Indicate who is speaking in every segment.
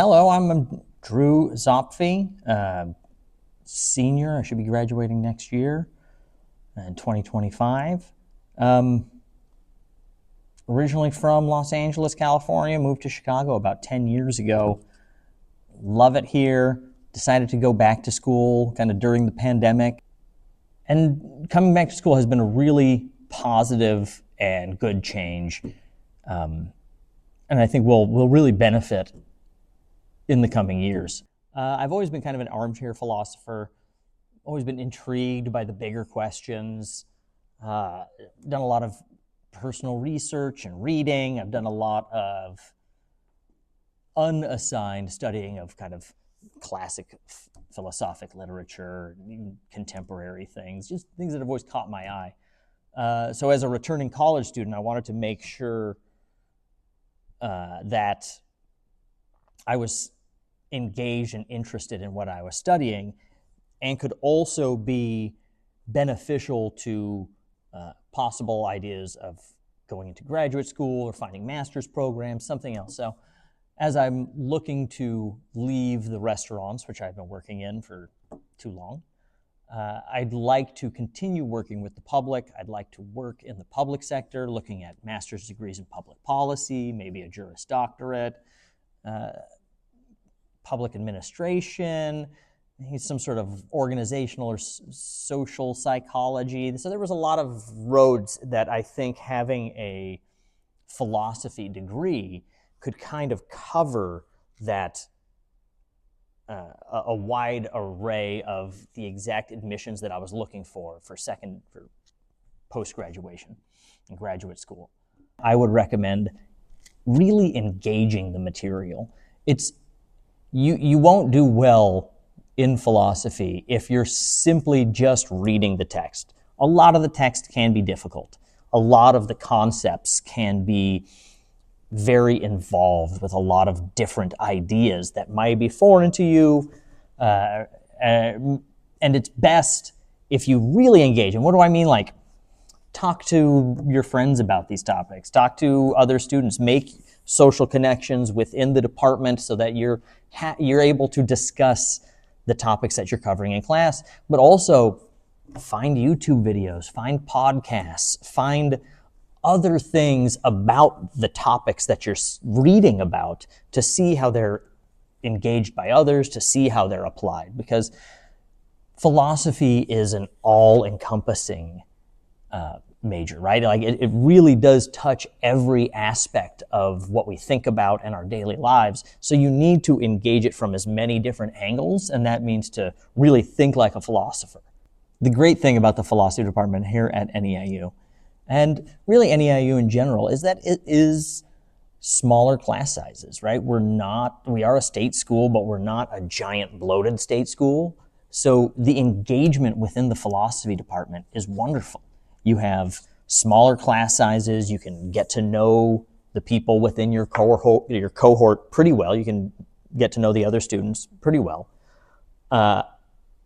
Speaker 1: Hello, I'm Drew Zopfi, senior. I should be graduating next year in 2025. Originally from Los Angeles, California, moved to Chicago about 10 years ago. Love it here. Decided to go back to school kind of during the pandemic. And coming back to school has been a really positive and good change. And I think we'll really benefit in the coming years. I've always been kind of an armchair philosopher, always been intrigued by the bigger questions, done a lot of personal research and reading. I've done a lot of unassigned studying of kind of classic philosophic literature, contemporary things, just things that have always caught my eye. So as a returning college student, I wanted to make sure that I was engaged and interested in what I was studying and could also be beneficial to possible ideas of going into graduate school or finding master's programs, something else. So as I'm looking to leave the restaurants, which I've been working in for too long, I'd like to continue working with the public. I'd like to work in the public sector, looking at master's degrees in public policy, maybe a Juris Doctorate, public administration, some sort of organizational or social psychology. So there was a lot of roads that I think having a philosophy degree could kind of cover that a wide array of the exact admissions that I was looking for post-graduation and graduate school. I would recommend really engaging the material. You won't do well in philosophy if you're simply just reading the text. A lot of the text can be difficult. A lot of the concepts can be very involved with a lot of different ideas that might be foreign to you. And it's best if you really engage. And what do I mean? Like, talk to your friends about these topics. Talk to other students. Make social connections within the department so that you're able to discuss the topics that you're covering in class, but also find YouTube videos, find podcasts, find other things about the topics that you're reading about to see how they're engaged by others, to see how they're applied. Because philosophy is an all-encompassing major, right? Like it really does touch every aspect of what we think about in our daily lives. So you need to engage it from as many different angles, and that means to really think like a philosopher. The great thing about the philosophy department here at NEIU, and really NEIU in general, is that it is smaller class sizes, right? We are a state school, but we're not a giant bloated state school. So the engagement within the philosophy department is wonderful. You have smaller class sizes. You can get to know the people within your cohort pretty well. You can get to know the other students pretty well. And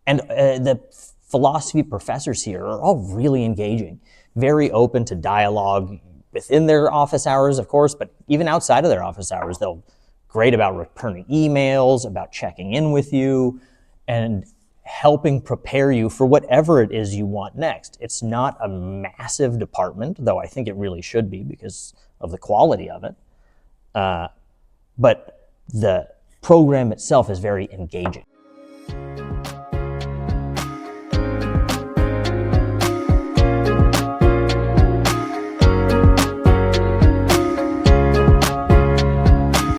Speaker 1: the philosophy professors here are all really engaging, very open to dialogue within their office hours, of course, but even outside of their office hours, they'll great about returning emails, about checking in with you, and helping prepare you for whatever it is you want next. It's not a massive department, though I think it really should be because of the quality of it. But the program itself is very engaging.